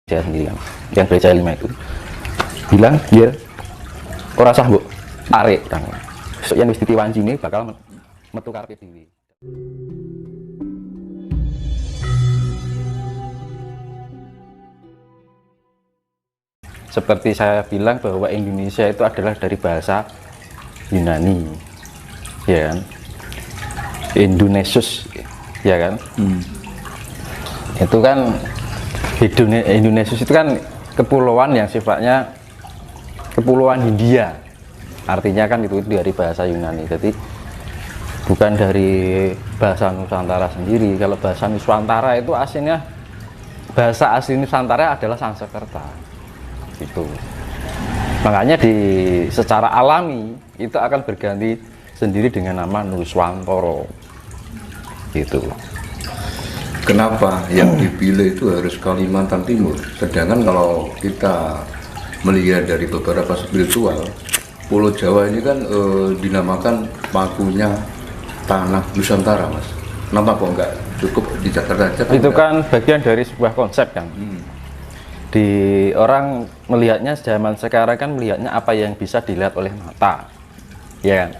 saya sendiri yang gereja 5 itu bilang ya ora sah mbok arek kang besok yang wis ditiwancine bakal metu karepe dhewe. Seperti saya bilang bahwa Indonesia itu adalah dari bahasa Yunani, ya kan? Indonesius, ya kan? Itu kan Indonesius itu kan kepulauan yang sifatnya kepulauan Hindia, artinya kan itu dari bahasa Yunani. Jadi bukan dari bahasa Nusantara sendiri. Kalau bahasa Nusantara itu aslinya bahasa asli Nusantara adalah Sanskerta. Itu makanya secara alami itu akan berganti sendiri dengan nama Nuswantara gitu. Kenapa yang dipilih itu harus Kalimantan Timur, sedangkan kalau kita melihat dari beberapa spiritual, Pulau Jawa ini kan dinamakan pakunya tanah Nusantara, Mas. Kenapa kok nggak cukup di Jakarta aja? Itu kan bagian dari sebuah konsep kan. Di orang melihatnya zaman sekarang kan melihatnya apa yang bisa dilihat oleh mata, ya kan?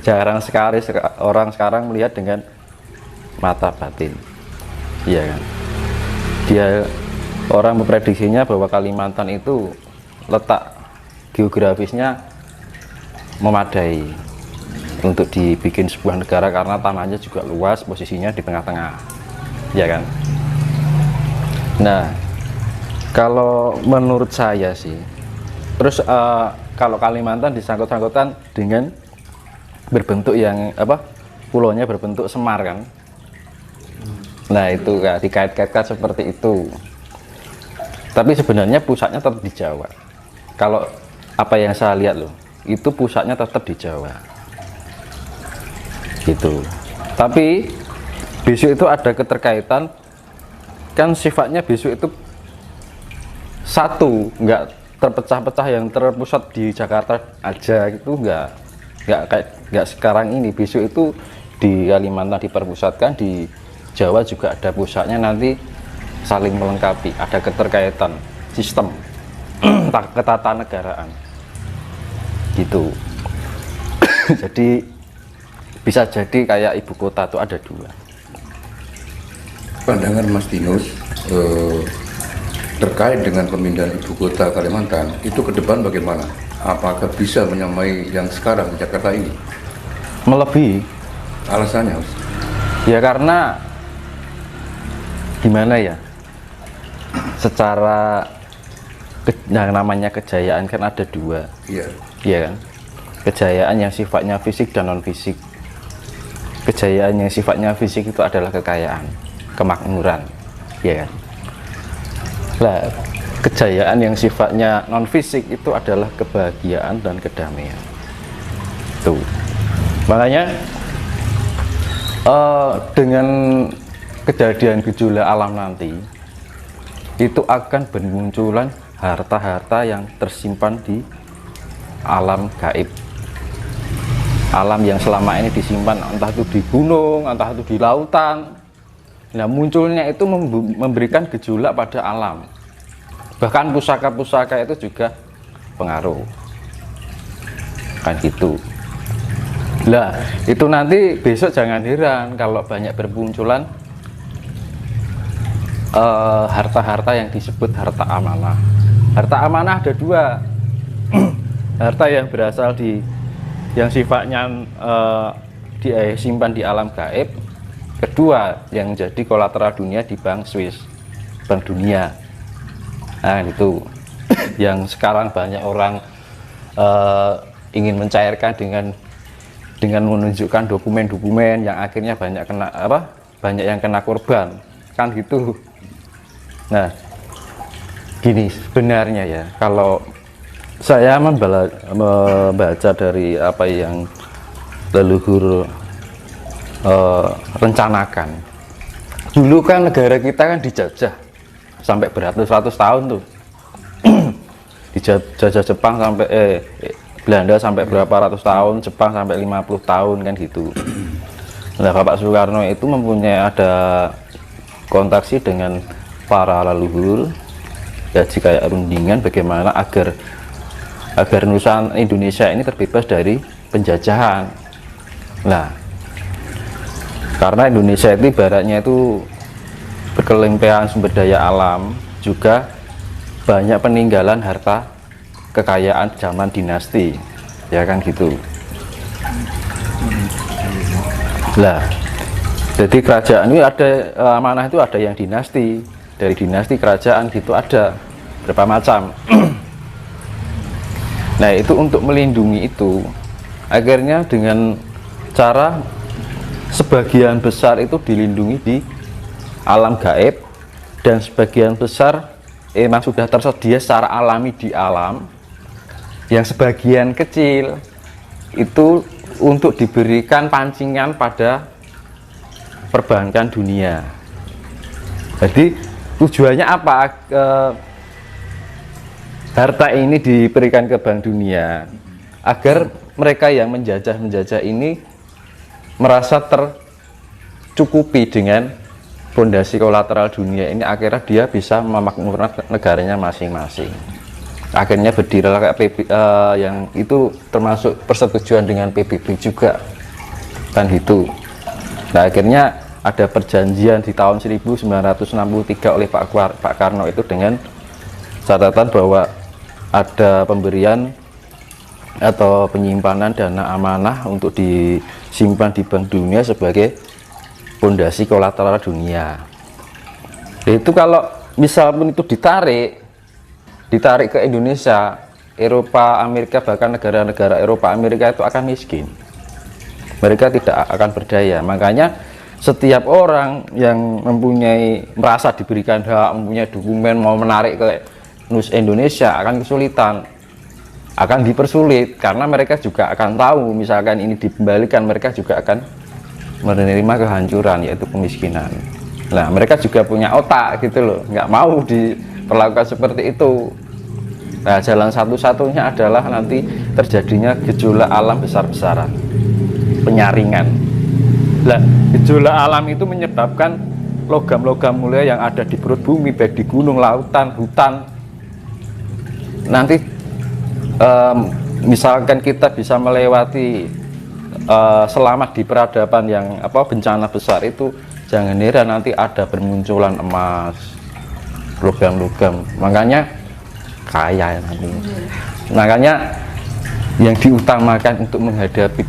Jarang sekali orang sekarang melihat dengan mata batin, ya kan? Dia orang memprediksinya bahwa Kalimantan itu letak geografisnya memadai untuk dibikin sebuah negara karena tanahnya juga luas, posisinya di tengah-tengah, ya kan? Nah, kalau menurut saya sih, terus kalau Kalimantan disangkut-sangkutkan dengan berbentuk yang pulaunya berbentuk semar kan. Nah itu kan dikait-kaitkan seperti itu. Tapi sebenarnya pusatnya tetap di Jawa. Kalau apa yang saya lihat loh, itu pusatnya tetap di Jawa. Gitu. Tapi besok itu ada keterkaitan, kan sifatnya besok itu satu, nggak terpecah-pecah yang terpusat di Jakarta aja, itu nggak sekarang ini. Besok itu di Kalimantan diperpusatkan, di Jawa juga ada pusatnya, nanti saling melengkapi, ada keterkaitan sistem ketatanegaraan gitu. Jadi bisa jadi kayak ibu kota itu ada dua. Pandangan Mas Dinus terkait dengan pemindahan ibu kota Kalimantan itu ke depan bagaimana? Apakah bisa menyamai yang sekarang di Jakarta ini? Melebihi. Alasannya, Mas? Ya karena gimana ya? Secara yang namanya kejayaan kan ada dua. Iya. Iya kan? Kejayaan yang sifatnya fisik dan non fisik. Kejayaan yang sifatnya fisik itu adalah kekayaan, kemakmuran, ya kan? Nah, kejayaan yang sifatnya non fisik itu adalah kebahagiaan dan kedamaian. Tuh. Makanya dengan kejadian gejolak alam nanti itu akan bermunculan harta-harta yang tersimpan di alam gaib. Alam yang selama ini disimpan entah itu di gunung, entah itu di lautan. Nah, munculnya itu memberikan gejolak pada alam. Bahkan pusaka-pusaka itu juga pengaruh. Kan gitu. Lah, itu nanti besok jangan heran kalau banyak bermunculan harta-harta yang disebut harta amanah. Harta amanah ada dua. Harta yang berasal yang sifatnya disimpan di alam gaib. Kedua, yang jadi kolateral dunia di Bank Swiss, Bank Dunia. Nah itu yang sekarang banyak orang ingin mencairkan dengan menunjukkan dokumen-dokumen yang akhirnya banyak yang kena korban, kan gitu. Nah gini sebenarnya ya, kalau saya membaca dari apa yang leluhur rencanakan. Dulu kan negara kita kan dijajah sampai beratus-ratus tahun tuh. Dijajah Jepang sampai Belanda sampai berapa ratus tahun, Jepang sampai 50 tahun kan gitu. Nah, Bapak Soekarno itu mempunyai ada kontaksi dengan para leluhur gaji kayak rundingan bagaimana agar Nusantara Indonesia ini terbebas dari penjajahan. Nah, karena Indonesia itu ibaratnya itu berkelimpahan sumber daya alam, juga banyak peninggalan harta kekayaan zaman dinasti, ya kan gitu. Lah, jadi kerajaan ini ada amanah itu ada yang dinasti, dari dinasti kerajaan gitu ada berapa macam. Nah, itu untuk melindungi itu, akhirnya dengan cara sebagian besar itu dilindungi di alam gaib, dan sebagian besar memang sudah tersedia secara alami di alam, yang sebagian kecil itu untuk diberikan pancingan pada perbankan dunia. Jadi tujuannya apa? Harta ini diberikan ke bank dunia agar mereka yang menjajah ini merasa tercukupi dengan fondasi kolateral dunia ini, akhirnya dia bisa memakmurkan negaranya masing-masing. Akhirnya berdirilah kayak yang itu termasuk persetujuan dengan PBB juga kan gitu. Nah, akhirnya ada perjanjian di tahun 1963 oleh Pak Karno itu dengan catatan bahwa ada pemberian atau penyimpanan dana amanah untuk disimpan di Bank Dunia sebagai fondasi kolateral dunia. Itu kalau misal pun itu ditarik ke Indonesia, Eropa, Amerika, bahkan negara-negara Eropa, Amerika itu akan miskin. Mereka tidak akan berdaya. Makanya setiap orang yang merasa diberikan hak, mempunyai dokumen, mau menarik ke Indonesia akan kesulitan, akan dipersulit, karena mereka juga akan tahu misalkan ini dikembalikan, mereka juga akan menerima kehancuran, yaitu kemiskinan. Nah, mereka juga punya otak gitu loh, nggak mau diperlakukan seperti itu. Nah, jalan satu-satunya adalah nanti terjadinya gejolak alam besar-besaran, penyaringan. Nah, gejolak alam itu menyebabkan logam-logam mulia yang ada di perut bumi, baik di gunung, lautan, hutan, nanti misalkan kita bisa melewati selamat di peradaban yang bencana besar itu, jangan heran nanti ada bermunculan emas, logam-logam, makanya kaya nanti. Makanya yang diutamakan untuk menghadapi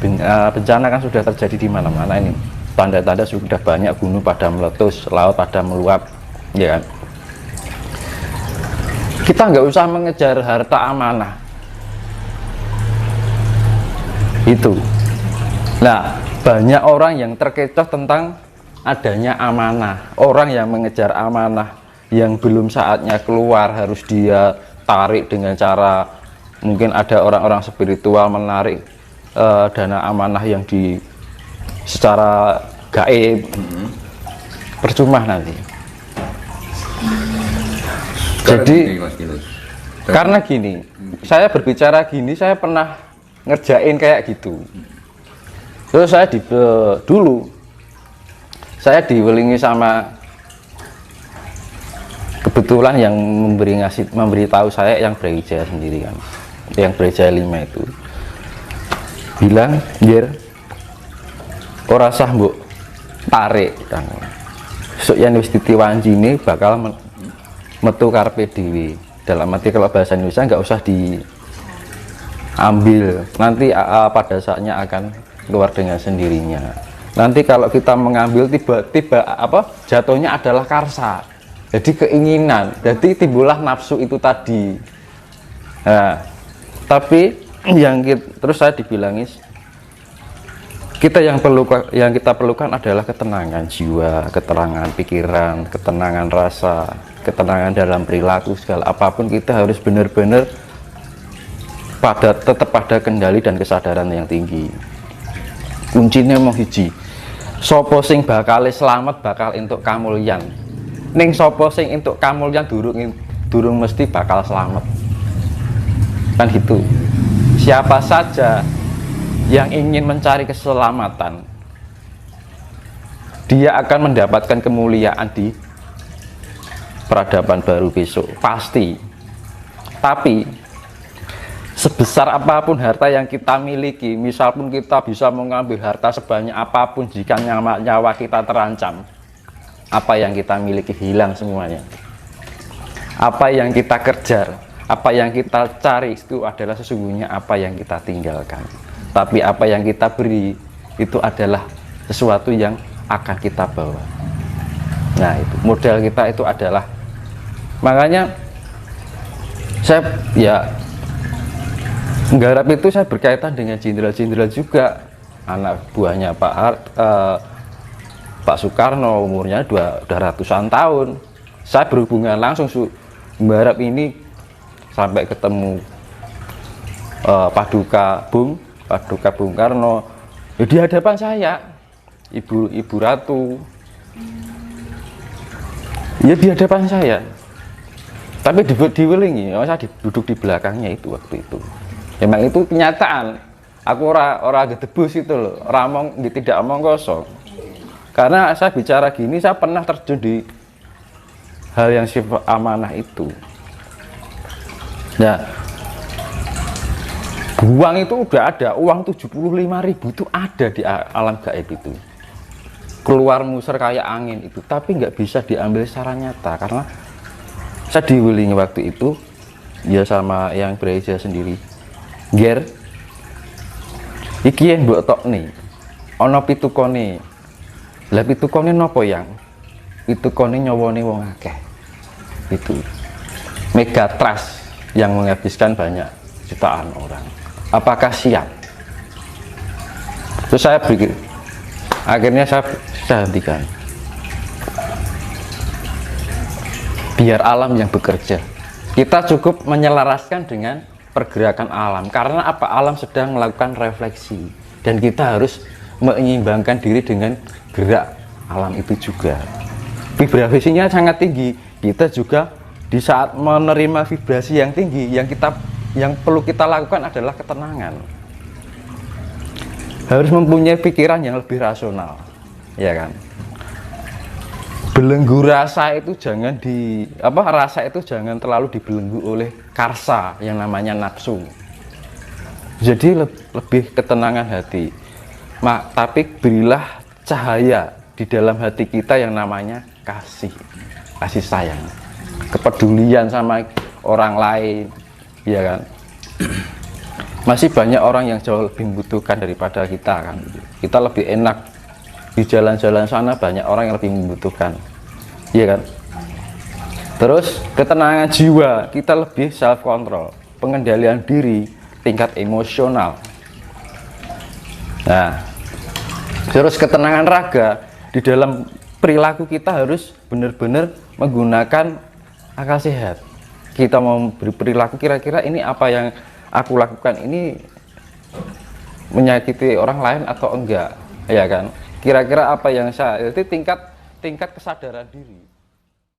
bencana kan sudah terjadi di mana-mana ini, tanda-tanda sudah banyak, gunung pada meletus, laut pada meluap, ya kan. Kita nggak usah mengejar harta amanah itu. Nah, banyak orang yang terkecoh tentang adanya amanah. Orang yang mengejar amanah yang belum saatnya keluar harus dia tarik dengan cara, mungkin ada orang-orang spiritual menarik dana amanah yang secara gaib, percuma nanti. Jadi karena gini, saya berbicara gini, saya pernah ngerjain kayak gitu. Terus saya dulu saya diwelingi sama, kebetulan yang memberitahu saya yang Brawijaya sendiri kan, yang Brawijaya 5 itu bilang, "Nggir, ora sah mbok tarik kan. Sok yen wis ditiwancine bakal metu karepe dhewe." Dalam arti kalau bahasa Indonesia nggak usah diambil, nanti pada saatnya akan keluar dengan sendirinya. Nanti kalau kita mengambil tiba-tiba jatuhnya adalah karsa, jadi keinginan, jadi timbullah nafsu itu tadi. Nah, tapi terus saya dibilangin, yang kita perlukan adalah ketenangan jiwa, ketenangan pikiran, ketenangan rasa, ketenangan dalam perilaku, segala apapun kita harus benar-benar tetap pada kendali dan kesadaran yang tinggi. Kuncinya mau hiji, sopo sing bakal selamat bakal entuk kamulyan, ning sopo sing entuk kamulyan durung mesti bakal selamat, kan gitu. Siapa saja yang ingin mencari keselamatan, dia akan mendapatkan kemuliaan di peradaban baru besok, pasti. Tapi sebesar apapun harta yang kita miliki, misal pun kita bisa mengambil harta sebanyak apapun, jika nyawa kita terancam, apa yang kita miliki hilang semuanya. Apa yang kita kejar, apa yang kita cari itu adalah sesungguhnya apa yang kita tinggalkan. Tapi apa yang kita beri itu adalah sesuatu yang akan kita bawa. Nah, itu modal kita itu adalah, makanya saya ya nggarap itu saya berkaitan dengan jenderal-jenderal juga, anak buahnya Pak Soekarno, umurnya udah ratusan tahun. Saya berhubungan langsung nggarap ini sampai ketemu Paduka Bung Karno ya, di hadapan saya, Ibu Ratu ya di hadapan saya, tapi diwelingi, saya duduk di belakangnya itu waktu itu. Memang itu kenyataan. Aku ora gedebus itu loh, tidak omong kosong. Karena saya bicara gini, saya pernah terjun di hal yang sifat amanah itu. Nah, uang itu udah ada, uang 75.000 itu ada di alam gaib itu. Keluar musar kayak angin itu, tapi nggak bisa diambil secara nyata karena saya diwelingi waktu itu ya sama yang bereja sendiri. Ger, iki yang mbok tokne, ana pitukone. Lah pitukone napa yang? Pitukone nyawane wong akeh. Itu Megatrust yang menghabiskan banyak jutaan orang. Apakah siap? Terus saya pikir, akhirnya saya hentikan. Biar alam yang bekerja. Kita cukup menyelaraskan dengan pergerakan alam, karena apa? Alam sedang melakukan refleksi dan kita harus menyeimbangkan diri dengan gerak alam itu juga. Vibrasinya sangat tinggi. Kita juga di saat menerima vibrasi yang tinggi, yang perlu kita lakukan adalah ketenangan. Harus mempunyai pikiran yang lebih rasional, ya kan? Belenggu rasa itu jangan rasa itu jangan terlalu dibelenggu oleh karsa yang namanya nafsu. Jadi lebih ketenangan hati. Tapi berilah cahaya di dalam hati kita yang namanya kasih sayang, kepedulian sama orang lain, ya kan? Masih banyak orang yang jauh lebih membutuhkan daripada kita kan. Kita lebih enak di jalan-jalan sana, banyak orang yang lebih membutuhkan, iya kan? Terus ketenangan jiwa, kita lebih self control, pengendalian diri, tingkat emosional. Nah, terus ketenangan raga, di dalam perilaku kita harus benar-benar menggunakan akal sehat. Kita mau berperilaku, kira-kira ini apa yang aku lakukan ini menyakiti orang lain atau enggak, ya kan? Kira-kira apa yang saya, itu tingkat kesadaran diri.